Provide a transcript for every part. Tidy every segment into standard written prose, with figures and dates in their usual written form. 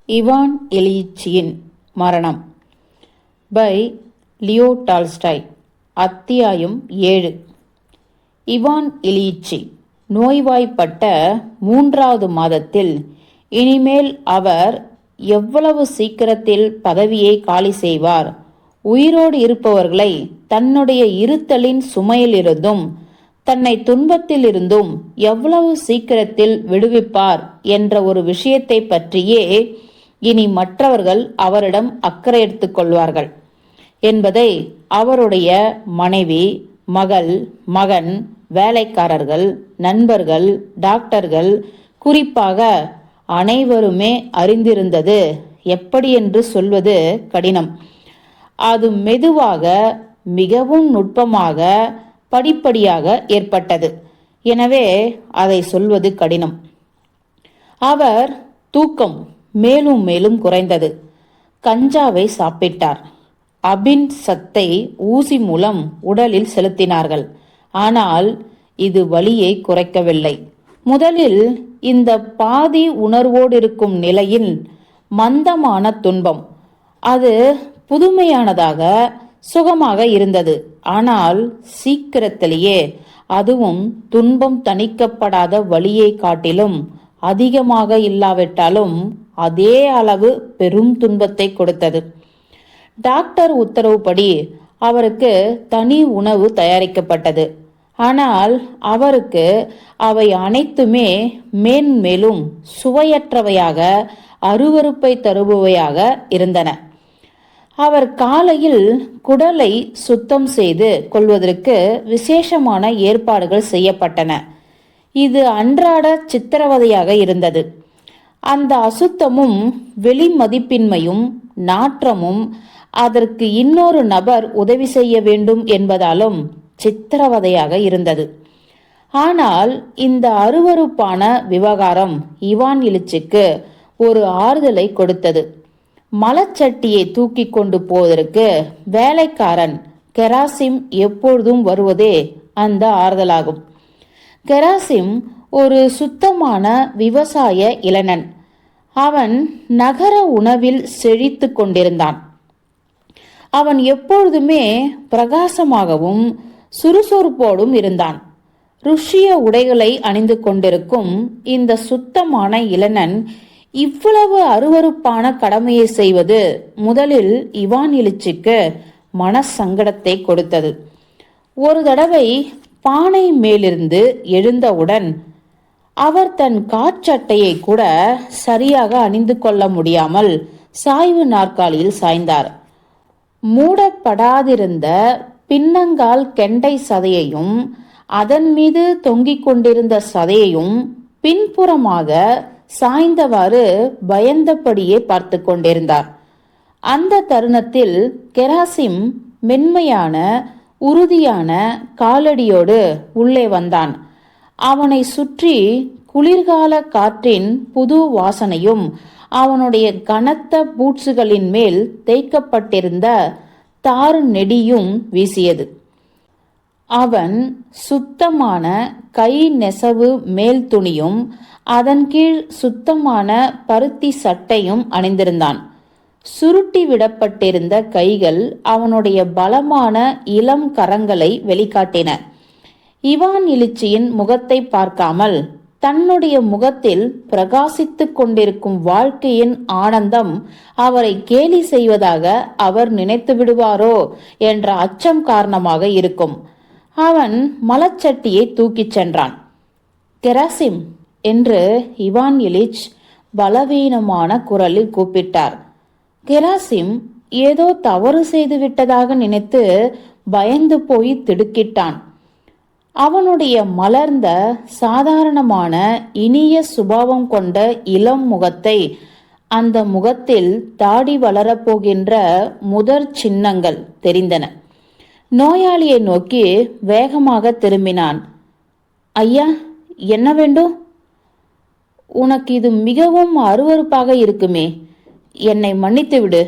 Ivan இலியிச்சின் மரணம் by Leo Tolstoy. அத்தியாயம் 7. Ivan இலியிச்சி நோய்வாய்ப்பட்ட 3வது மாதத்தில் இனிமேல் அவர் எவ்வளவு சீக்கிரத்தில் பதவியை காலி செய்வார், உயிரோடு இருப்பவர்களை தன்னுடைய இருத்தலின் சுமையிலிருந்தும் தன்னை துன்பத்திலிருந்தும் எவ்வளவு சீக்கிரத்தில் விடுவிப்பார் என்ற ஒரு விஷயத்தை பற்றியே இனி மற்றவர்கள் அவரிடம் அக்கறை எடுத்துக் கொள்வார்கள் என்பதை அவருடைய மனைவி, மகள், மகன், வேலைக்காரர்கள், நண்பர்கள், டாக்டர்கள், குறிப்பாக அனைவருமே அறிந்திருந்தது எப்படி என்று சொல்வது கடினம். அது மெதுவாக, மிகவும் நுட்பமாக, படிப்படியாக ஏற்பட்டது. எனவே அதை சொல்வது கடினம். அவர் தூக்கம் மேலும் மேலும் குறைந்தது. கஞ்சாவை சாப்பிட்டார். அபின் சத்தை ஊசி மூலம் உடலில் செலுத்தினார்கள். ஆனால் இது வலியை குறைக்கவில்லை. முதலில் இந்த பாதி உணர்வோடு இருக்கும் நிலையில் மந்தமான துன்பம், அது புதுமையானதாக, சுகமாக இருந்தது. ஆனால் சீக்கிரத்திலேயே அதுவும் துன்பம் தணிக்கப்படாத வலியை காட்டிலும் அதிகமாக இல்லாவிட்டாலும் அதே அளவு பெரும் துன்பத்தை கொடுத்தது. டாக்டர் உத்தரவுப்படி அவருக்கு தனி உணவு தயாரிக்கப்பட்டது. ஆனால் அவருக்கு அவை அனைத்துமே மேன்மேலும் சுவையற்றவையாக, அருவருப்பை தருபவையாக இருந்தன. அவர் காலையில் குடலை சுத்தம் செய்து கொள்வதற்கு விசேஷமான ஏற்பாடுகள் செய்யப்பட்டன. இது அன்றாட சித்திரவதையாக இருந்தது. அந்த அசுத்தமும் வெளிமதிப்பின்மையும் நாற்றமும் அதற்கு இன்னொரு நபர் உதவி செய்ய வேண்டும் என்பதாலும் சித்திரவதையாக இருந்தது. ஆனால் இந்த அருவருப்பான விவகாரம் இவான் இலிச்சிக்கு ஒரு ஆறுதலை கொடுத்தது. மலச்சட்டியை தூக்கி கொண்டு போவதற்கு வேலைக்காரன் கெராசிம் எப்பொழுதும் வருவதே அந்த ஆறுதலாகும். கெராசிம் ஒரு சுத்தமான விவசாய இளைஞன். அவன் நகர உணவில் செழித்து கொண்டிருந்தான். அவன் எப்பொழுதுமே பிரகாசமாகவும் சுறுசுறுப்போடும் இருந்தான். ருஷ்ய உடைகளை அணிந்து கொண்டிருக்கும் இந்த சுத்தமான இளைஞன் இவ்வளவு அருவருப்பான கடமையை செய்வது முதலில் இவான் இலிச்சிக்கு மனசங்கடத்தை கொடுத்தது. ஒரு தடவை பானை மேலிருந்து எழுந்தவுடன் அவர் தன் காற்சட்டையை கூட சரியாக அணிந்து கொள்ள முடியாமல் சாய்வு நாற்காலியில் சாய்ந்தார். மூடப்படாதிருந்த பின்னங்கால் கெண்டை சதையையும் அதன் மீது தொங்கிக் கொண்டிருந்த சதையையும் பின்புறமாக சாய்ந்தவாறு பயந்தபடியே பார்த்து கொண்டிருந்தார். அந்த தருணத்தில் கெராசிம் மென்மையான, உறுதியான காலடியோடு உள்ளே வந்தான். அவனை சுற்றி குளிர்கால காற்றின் புது வாசனையும் அவனுடைய கனத்த பூட்ஸுகளின் மேல் தேய்க்கப்பட்டிருந்த தாறு நெடியும் வீசியது. அவன் சுத்தமான கை நெசவு மேல் துணியும் அதன் கீழ் சுத்தமான பருத்தி சட்டையும் அணிந்திருந்தான். சுருட்டி விடப்பட்டிருந்த கைகள் அவனுடைய பலமான இளம் கரங்களை வெளிக்காட்டின. இவான் இலிச்சியின் முகத்தை பார்க்காமல் தன்னுடைய முகத்தில் பிரகாசித்துக் கொண்டிருக்கும் வாழ்க்கையின் ஆனந்தம் அவரை கேலி செய்வதாக அவர் நினைத்து விடுவாரோ என்ற அச்சம் காரணமாக இருக்கும். அவன் மலச்சட்டியை தூக்கிச் சென்றான். கெராசிம் என்று இவான் இலிச் பலவீனமான குரலில் கூப்பிட்டார். கெராசிம் ஏதோ தவறு செய்து விட்டதாக நினைத்து பயந்து போய் திடுக்கிட்டான். அவனுடைய மலர்ந்த, சாதாரணமான, இனிய சுபாவம் கொண்ட இளம் முகத்தை, அந்த முகத்தில் தாடி வளரப்போகின்ற முதற் சின்னங்கள் தெரிந்தன. நோயாளியை நோக்கி வேகமாக திரும்பினான். ஐயா, என்ன வேண்டும்? உனக்கு இது மிகவும் அருவருப்பாக இருக்குமே, என்னை மன்னித்து விடு.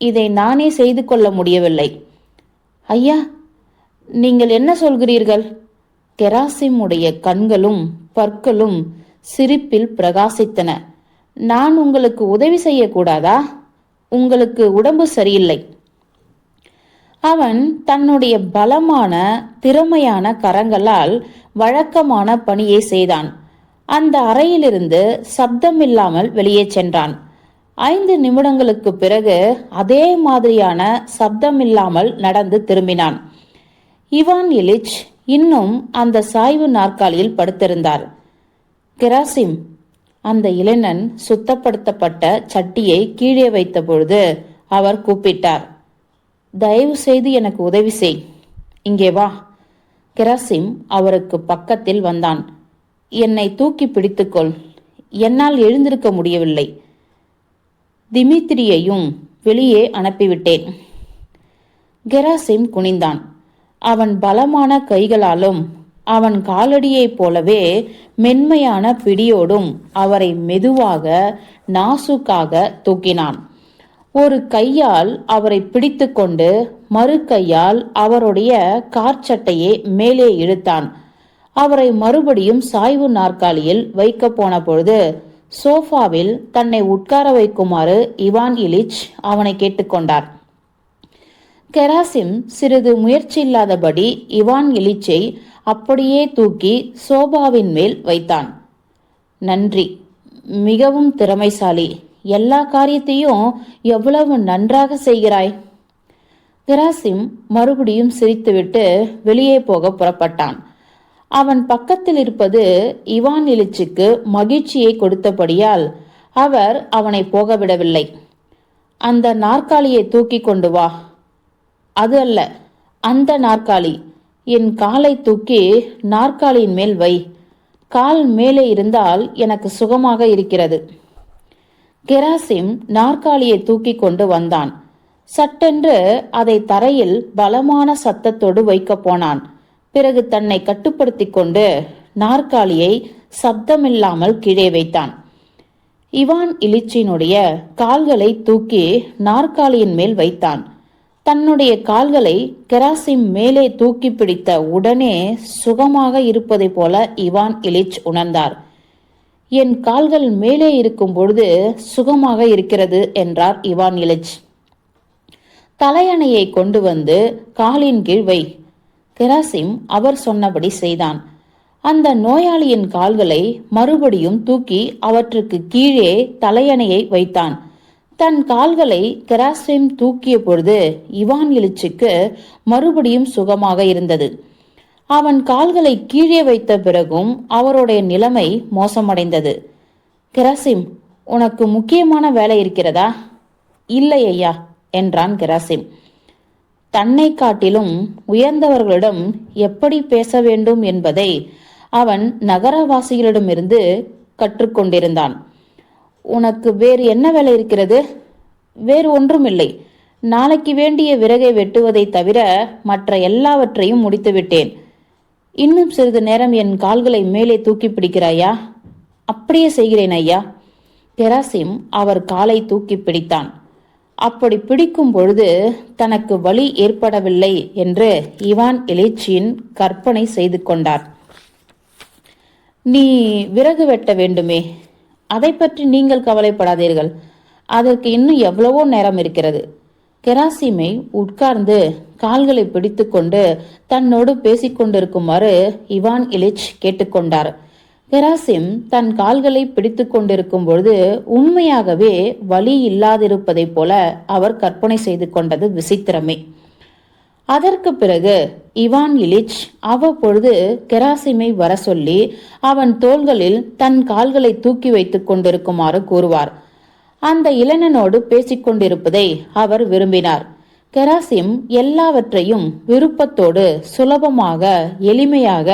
இதை நானே செய்து கொள்ள முடியவில்லை. ஐயா, நீங்கள் என்ன சொல்கிறீர்கள்? கெராசிமுடைய கண்களும் பற்களும் சிரிப்பில் பிரகாசித்தன. நான் உங்களுக்கு உதவி செய்யக்கூடாதா? உங்களுக்கு உடம்பு சரியில்லை. அவன் தன்னுடைய பலமான திறமையான கரங்களால் வழக்கமான பணியை செய்தான். அந்த அறையிலிருந்து சப்தமில்லாமல் வெளியே சென்றான். 5 நிமிடங்களுக்கு பிறகு அதே மாதிரியான சப்தமில்லாமல் நடந்து திரும்பினான். இவான் இலிச் இன்னும் அந்த சாய்வு நாற்காலியில் படுத்திருந்தார். கெராசிம், அந்த இளைஞன் சுத்தப்படுத்தப்பட்ட சட்டியை கீழே வைத்த பொழுது அவர் கூப்பிட்டார். தயவு செய்து எனக்கு உதவி செய். இங்கே வா. கெராசிம் அவருக்கு பக்கத்தில் வந்தான். என்னை தூக்கி பிடித்துக்கொள். என்னால் எழுந்திருக்க முடியவில்லை. திமித்ரியையும் வெளியே அனுப்பிவிட்டேன். கெராசிம் குனிந்தான். அவன் பலமான கைகளாலும் அவன் காலடியைப் போலவே மென்மையான பிடியோடும் அவரை மெதுவாக நாசுக்காக தூக்கினான். ஒரு கையால் அவரை பிடித்து கொண்டு மறு கையால் அவருடைய காற்சட்டையை மேலே இழுத்தான். அவரை மறுபடியும் சாய்வு நாற்காலியில் வைக்க போன பொழுது சோஃபாவில் தன்னை உட்கார வைக்குமாறு இவான் இலிச் அவனை கேட்டுக்கொண்டார். கெராசிம் சிறிது முயற்சியில்லாதபடி இவான் இலிச்சை அப்படியே தூக்கி சோபாவின் மேல் வைத்தான். நன்றி, மிகவும் திறமைசாலி. எல்லா காரியத்தையும் எவ்வளவு நன்றாக செய்கிறாய். கெராசிம் மறுபடியும் சிரித்துவிட்டு வெளியே போக புறப்பட்டான். அவன் பக்கத்தில் இருப்பது இவான் இலிச்சுக்கு மகிழ்ச்சியை கொடுத்தபடியால் அவர் அவனை போகவிடவில்லை. அந்த நாற்காலியை தூக்கி கொண்டு வா. அது அல்ல, அந்த நாற்காலி. என் காலை தூக்கி நாற்காலியின் மேல் வை. கால் மேலே இருந்தால் எனக்கு சுகமாக இருக்கிறது. கெராசிம் நாற்காலியை தூக்கி கொண்டு வந்தான். சட்டென்று அதை தரையில் பலமான சத்தத்தோடு வைக்க போனான். பிறகு தன்னை கட்டுப்படுத்தி கொண்டு நாற்காலியை சப்தமில்லாமல் கீழே வைத்தான். இவான் இலிச்சினுடைய கால்களை தூக்கி நாற்காலியின் மேல் வைத்தான். தன்னுடைய கால்களை கெராசிம் மேலே தூக்கி பிடித்த உடனே சுகமாக இருப்பதை போல இவான் இலிச் உணர்ந்தார். என் கால்கள் மேலே இருக்கும் பொழுது சுகமாக இருக்கிறது என்றார் இவான் இலிச். தலையணையை கொண்டு வந்து காலின் கீழ் வை. கெராசிம் அவர் சொன்னபடி செய்தான். அந்த நோயாளியின் கால்களை மறுபடியும் தூக்கி அவற்றுக்கு கீழே தலையணையை வைத்தான். தன் கால்களை கெராசிம் தூக்கிய பொழுது இவான் இலிச்சுக்கு மறுபடியும் சுகமாக இருந்தது. அவன் கால்களை கீழே வைத்த பிறகும் அவருடைய நிலைமை மோசமடைந்தது. கெராசிம், உனக்கு முக்கியமான வேலை இருக்கிறதா? இல்லை ஐயா என்றான் கெராசிம். தன்னை காட்டிலும் உயர்ந்தவர்களிடம் எப்படி பேச வேண்டும் என்பதை அவன் நகரவாசிகளிடமிருந்து கற்றுக்கொண்டிருந்தான். உனக்கு வேறு என்ன வேலை இருக்கிறது? வேறு ஒன்றுமில்லை. நாளைக்கு வேண்டிய விறகை வெட்டுவதை தவிர மற்ற எல்லாவற்றையும் முடித்துவிட்டேன். இன்னும் சிறிது நேரம் என் கால்களை மேலே தூக்கி பிடிக்கிறாயா? அப்படியே செய்கிறேன் ஐயா. கெராசிம் அவர் காலை தூக்கி பிடித்தான். அப்படி பிடிக்கும் பொழுது தனக்கு வலி ஏற்படவில்லை என்று இவான் இலிச்சின் கற்பனை செய்து கொண்டார். நீ விறகு வெட்ட வேண்டுமே, அதை பற்றி நீங்கள் கவலைப்படாதீர்கள். அதற்கு இன்னும் எவ்வளவோ நேரம் இருக்கிறது. கெராசிமை உட்கார்ந்து கால்களை பிடித்து கொண்டு தன்னோடு பேசிக்கொண்டிருக்குமாறு இவான் இலிச் கேட்டுக்கொண்டார். கெராசிம் தன் கால்களை பிடித்து கொண்டிருக்கும் பொழுது உண்மையாகவே வலி இல்லாதிருப்பதைப் போல அவர் கற்பனை செய்து கொண்டது விசித்திரமே. அதற்கு பிறகு இவான் இலிச் அவ்வப்பொழுது கெராசிமை வர சொல்லி அவன் தோள்களில் தன் கால்களை தூக்கி வைத்துக் கொண்டிருக்குமாறு கூறுவார். அந்த இளைஞனோடு பேசிக்கொண்டிருப்பதை அவர் விரும்பினார். கெராசிம் எல்லாவற்றையும் விருப்பத்தோடு சுலபமாக எளிமையாக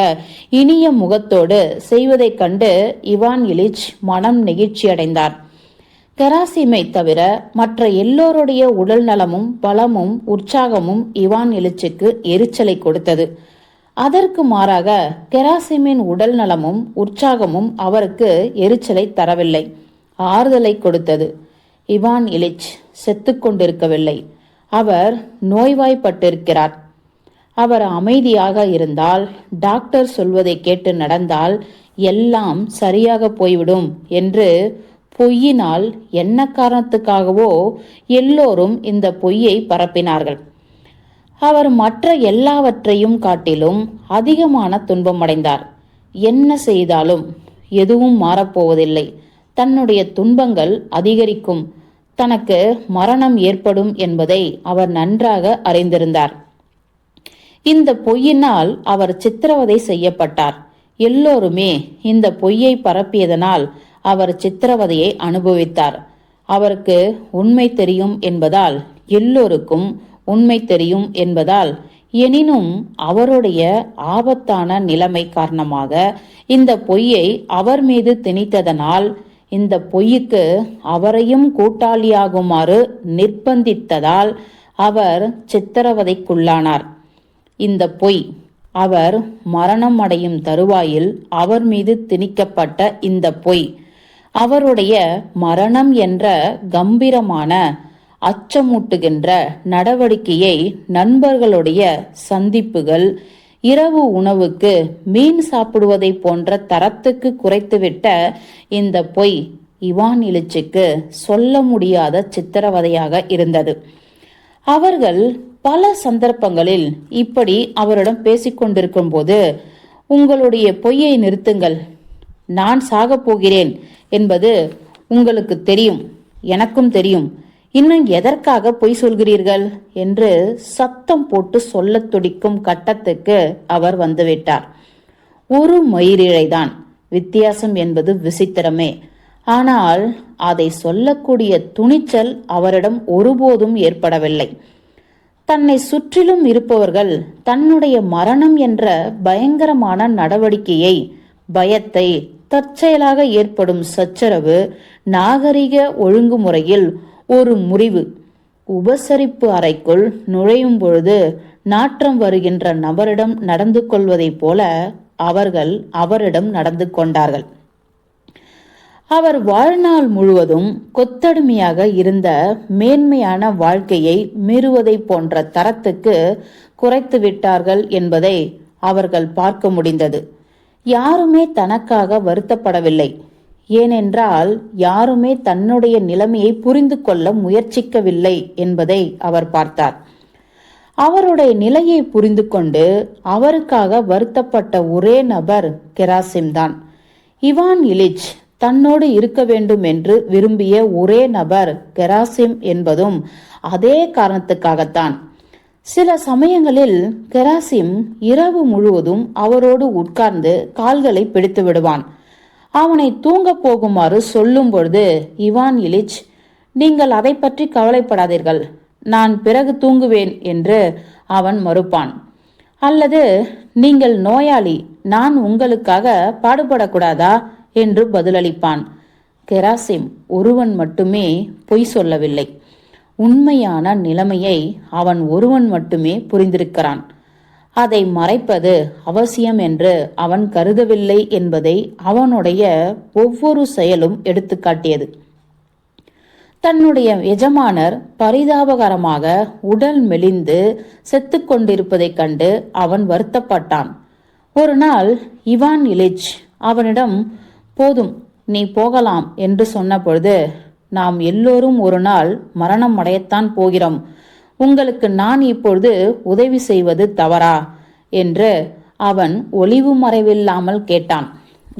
இனிய முகத்தோடு செய்வதைக் கண்டு இவான் இலிச் மனம் நெகிழ்ச்சியடைந்தார். கெராசிமை தவிர மற்ற எல்லோருடைய உடல் நலமும் பலமும் உற்சாகமும் இவான் இலிச்சுக்கு எரிச்சலை கொடுத்தது. அதற்கு மாறாக கெராசிமின் உடல் நலமும் உற்சாகமும் அவருக்கு எரிச்சலை தரவில்லை, ஆறுதலை கொடுத்தது. இவான் இலிச் செத்து கொண்டிருக்கவில்லை. அவர் நோய்வாய்ப்பட்டிருக்கிறார். அவர் அமைதியாக இருந்தால், டாக்டர் சொல்வதை கேட்டு நடந்தால் எல்லாம் சரியாக போய்விடும் என்று பொய்யினால் என்ன காரணத்துக்காகவோ எல்லோரும் இந்த பொய்யை பரப்பினார்கள். அவர் மற்ற எல்லாவற்றையும் காட்டிலும் அதிகமான துன்பமடைந்தார். என்ன செய்தாலும் எதுவும் மாறப்போவதில்லை. தன்னுடைய துன்பங்கள் அதிகரிக்கும். தனக்கு மரணம் ஏற்படும் என்பதை அவர் நன்றாக அறிந்திருந்தார். இந்த பொய்யினால் அவர் சித்திரவதை செய்யப்பட்டார். எல்லோருமே இந்த பொய்யை பரப்பியதனால் அவர் சித்திரவதையை அனுபவித்தார். அவருக்கு உண்மை தெரியும் என்பதால், எல்லோருக்கும் உண்மை தெரியும் என்பதால், எனினும் அவருடைய ஆபத்தான நிலைமை காரணமாக இந்த பொய்யை அவர் மீது திணித்ததனால், இந்த பொய்யுக்கு அவரையும் கூட்டாளியாகுமாறு நிர்பந்தித்ததால் அவர் சித்திரவதைக்குள்ளானார். இந்த பொய் அவர் மரணம் அடையும் தருவாயில் அவர் மீது திணிக்கப்பட்ட இந்த பொய் அவருடைய மரணம் என்ற கம்பீரமான அச்சமூட்டுகின்ற நடவடிக்கையை, நண்பர்களுடைய சந்திப்புகள், இரவு உணவுக்கு மீன் சாப்பிடுவதை போன்ற தரத்துக்கு குறைத்துவிட்ட இந்த பொய் இவான் இலிச்சுக்கு சொல்ல முடியாத சித்திரவதையாக இருந்தது. அவர்கள் பல சந்தர்ப்பங்களில் இப்படி அவரிடம் பேசிக்கொண்டிருக்கும் போது, உங்களுடைய பொய்யை நிறுத்துங்கள், நான் சாகப் போகிறேன் என்பது உங்களுக்கு தெரியும், எனக்கும் தெரியும், இன்னும் எதற்காக பொய் சொல்கிறீர்கள் என்று சத்தம் போட்டு சொல்லத் துடிக்கும் கட்டத்துக்கு அவர் வந்துவிட்டார். ஒரு மயிரிழைதான் வித்தியாசம் என்பது விசித்திரமே. ஆனால் அதை சொல்லக்கூடிய துணிச்சல் அவரிடம் ஒருபோதும் ஏற்படவில்லை. தன்னை சுற்றிலும் இருப்பவர்கள் தன்னுடைய மரணம் என்ற பயங்கரமான நடவடிக்கையை, பயத்தை, தற்செயலாக ஏற்படும் சச்சரவு, நாகரிக ஒழுங்குமுறையில் ஒரு முறிவு, உபசரிப்பு அறைக்குள் நுழையும் பொழுது நாற்றம் வருகின்ற நபரிடம் நடந்து கொள்வதைப் போல அவர்கள் அவரிடம் நடந்து கொண்டார்கள். அவர் வாழ்நாள் முழுவதும் கொத்தடிமையாக இருந்த மேன்மையான வாழ்க்கையை மீறுவதை போன்ற தரத்துக்கு குறைத்து விட்டார்கள் என்பதை அவர்கள் பார்க்க முடிந்தது. யாருமே தனக்காக வருத்தப்படவில்லை. ஏனென்றால் யாருமே தன்னுடைய நிலைமையை புரிந்து கொள்ள முயற்சிக்கவில்லை என்பதை அவர் பார்த்தார். அவருடைய நிலையை புரிந்து கொண்டு அவருக்காக வருத்தப்பட்ட ஒரே நபர் கெராசிம் தான். இவான் இலிச் தன்னோடு இருக்க வேண்டும் என்று விரும்பிய ஒரே நபர் கெராசிம் என்பதும் அதே காரணத்துக்காகத்தான். சில சமயங்களில் கெராசிம் இரவு முழுவதும் அவரோடு உட்கார்ந்து கால்களை பிடித்து விடுவான். அவனை தூங்க போகுமாறு சொல்லும் பொழுது இவான் இலிச், நீங்கள் அதை பற்றி கவலைப்படாதீர்கள், நான் பிறகு தூங்குவேன் என்று அவன் மறுப்பான். அல்லது நீங்கள் நோயாளி, நான் உங்களுக்காக பாடுபடக்கூடாதா என்று பதிலளிப்பான். கெராசிம் ஒருவன் மட்டுமே பொய் சொல்லவில்லை. உண்மையான நிலைமையை அவன் ஒருவன் மட்டுமே புரிந்திருக்கிறான். அதை மறைப்பது அவசியம் என்று அவன் கருதவில்லை என்பதை அவனுடைய ஒவ்வொரு செயலும் எடுத்துக்காட்டியது. தன்னுடைய எஜமானர் பரிதாபகரமாக உடல் மெலிந்து செத்து கொண்டிருப்பதைக் கண்டு அவன் வருத்தப்பட்டான். ஒரு நாள் இவான் இலிச் அவனிடம், போதும், நீ போகலாம் என்று சொன்ன பொழுது, நாம் எல்லோரும் ஒரு நாள் மரணம் அடையத்தான் போகிறோம், உங்களுக்கு நான் இப்பொழுது உதவி செய்வது தவறா என்று அவன் ஒளிவு மறைவில்லாமல் கேட்டான்.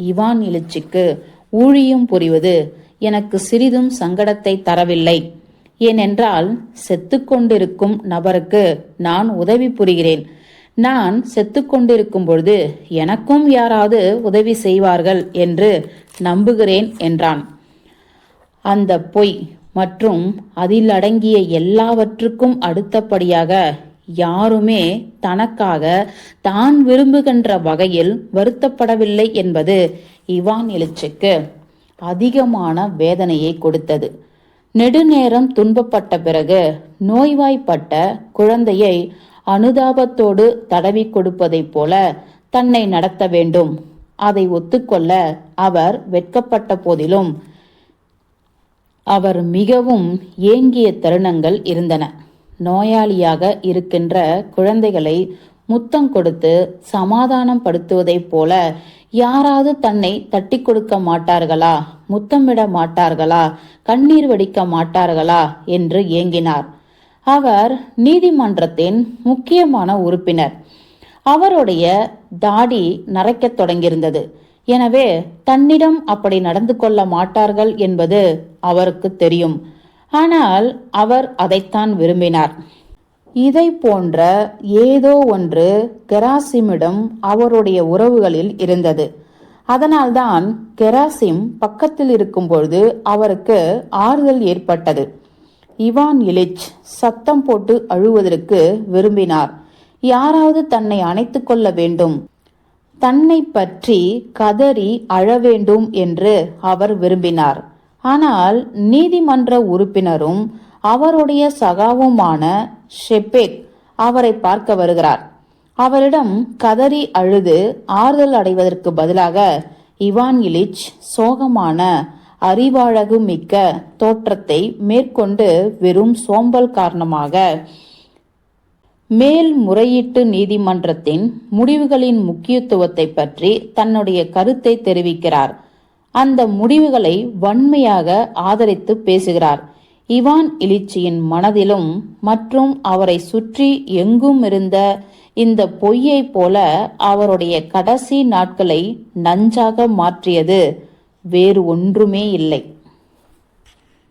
இவான் இலிச்சுக்கு ஊழியம் புரிவது எனக்கு சிறிதும் சங்கடத்தை தரவில்லை. ஏனென்றால் செத்து கொண்டிருக்கும் நபருக்கு நான் உதவி புரிகிறேன். நான் செத்து கொண்டிருக்கும் பொழுது எனக்கும் யாராவது உதவி செய்வார்கள் என்று நம்புகிறேன் என்றான். அந்த பொய் மற்றும் அதில் அடங்கிய எல்லாவற்றுக்கும் அடுத்தபடியாக யாருமே தனக்காக தான் விரும்புகின்ற வகையில் வருத்தப்படவில்லை என்பது இவான் இலிச்சுக்கு அதிகமான வேதனையை கொடுத்தது. நெடுநேரம் துன்பப்பட்ட பிறகு நோய்வாய்ப்பட்ட குழந்தையை அனுதாபத்தோடு தடவி கொடுப்பதைப் போல தன்னை நடத்த வேண்டும். அதை ஒத்துக்கொள்ள அவர் வெட்கப்பட்ட போதிலும் அவர் மிகவும் ஏங்கிய தருணங்கள் இருந்தன. நோயாளியாக இருக்கின்ற குழந்தைகளை முத்தம் கொடுத்து சமாதானம் படுத்துவதைப் போல யாராவது தன்னை தட்டி கொடுக்க மாட்டார்களா, முத்தமிட மாட்டார்களா, கண்ணீர் வடிக்க மாட்டார்களா என்று ஏங்கினார். அவர் நீதிமன்றத்தின் முக்கியமான உறுப்பினர். அவருடைய தாடி நரைக்கத் தொடங்கியிருந்தது. எனவே தன்னிடம் அப்படி நடந்து கொள்ள மாட்டார்கள் என்பது அவருக்கு தெரியும். ஆனால் அவர் அதைத்தான் விரும்பினார். இதை போன்ற ஏதோ ஒன்று கெராசிமிடம் அவருடைய உறவுகளில் இருந்தது. அதனால்தான் கெராசிம் பக்கத்தில் இருக்கும்பொழுது அவருக்கு ஆறுதல் ஏற்பட்டது. இவான் இலிச் சத்தம் போட்டு அழுவதற்கு விரும்பினார். யாராவது தன்னை அணைத்துக் கொள்ள வேண்டும், தன்னை பற்றி கதறி அழ வேண்டும் என்று அவர் விரும்பினார். ஆனால் நீதிமன்ற உறுப்பினரும் அவருடைய சகாவுமான ஷெப்பேக் அவரை பார்க்க வருகிறார். அவரிடம் கதறி அழுது ஆறுதல் அடைவதற்கு பதிலாக இவான் இலிச் சோகமான அறிவாழகு மிக்க தோற்றத்தை மேற்கொண்டு வெறும் சோம்பல் காரணமாக மேல் முறையீட்டு நீதிமன்றத்தின் முடிவுகளின் முக்கியத்துவத்தை பற்றி தன்னுடைய கருத்தை தெரிவிக்கிறார். அந்த முடிவுகளை வன்மையாக ஆதரித்து பேசுகிறார். இவான் இலிச்சியின் மனதிலும் மற்றும் அவரை சுற்றி எங்கும் இருந்த இந்த பொய்யை போல அவருடைய கடைசி நாட்களை நஞ்சாக மாற்றியது வேறு ஒன்றுமே இல்லை.